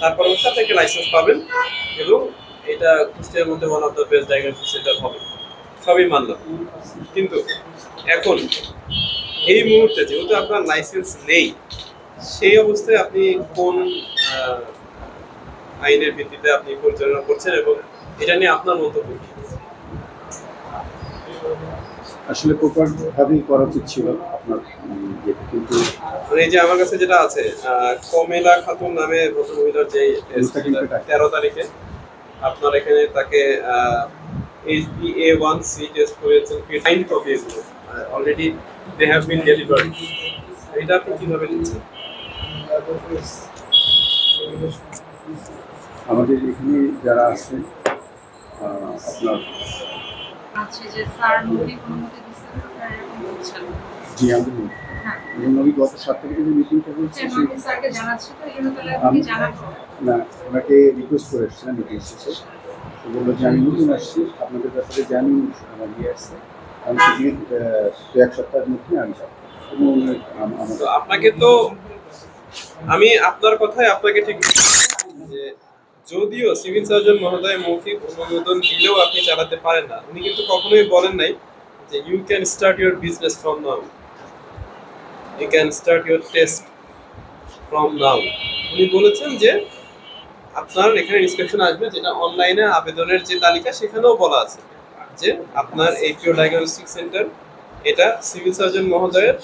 তারপর হচ্ছে আপনি একটা লাইসেন্স পাবেন এবং এটা কুষ্টিয়ার মধ্যে one of the best diagnostic centre হবে। সবই মানলাম, কিন্তু এখন এই মুহূর্তে যেহেতু আপনার লাইসেন্স নেই, সেই অবস্থায় আপনি কোন আহ, আইনের ভিত্তিতে আপনি পরিচালনা করছেন এবং এটা নিয়ে আপনার মন্তব্য কি? আসলে প্রপার ভাবেই করা উচিত ছিল আপনার কিন্তু মানে এই যে আমার কাছে যেটা আছে, কমেলা খাতুন নামে ভদ্রমহিলার যে 13 তারিখে আপনার এখানে তাকে HbA1c টেস্ট করেছেন, 9 কপি এগুলো already they have been delivered. এটা আপনি কিভাবে নিচ্ছেন? আমাদের এখানে যারা আছে আপনার আছে যে স্যার মৌখিক অনুমতি দিচ্ছেন, আপনারা এরকম বলছেন। জি আমাদের হ্যাঁ, আমি গত 7 তারিখে যে মিটিংটা হয়েছে আমি স্যারকে জানাচ্ছি, তো এই জন্য তাহলে আপনি জানাবো। না ওনাকে রিকোয়েস্ট করে এসেছিলাম মিটিং শেষে, তো বললো যে আমি নতুন আসছি আপনাদের ব্যাপারে জানি আমার ইয়ে আসছে, আমি সেদিকে 1 সপ্তাহের মধ্যে আমি যাব এবং তো আপনাকে তো আমি আপনার কথায় আপনাকে ঠিক যে যদিও সিভিল সার্জন মহোদয় মৌখিক অনুমোদন দিলেও আপনি চালাতে পারেন না, উনি কিন্তু কখনোই বলেন নাই যে you can start your business from now, you can start your test from now. উনি বলেছেন যে আপনার এখানে ইন্সপেকশন আসবে, যেটা অনলাইনে আবেদনের যে তালিকা সেখানেও বলা আছে যে আপনার এই পিওর ডায়াগনস্টিক সেন্টার এটা সিভিল সার্জন মহোদয়ের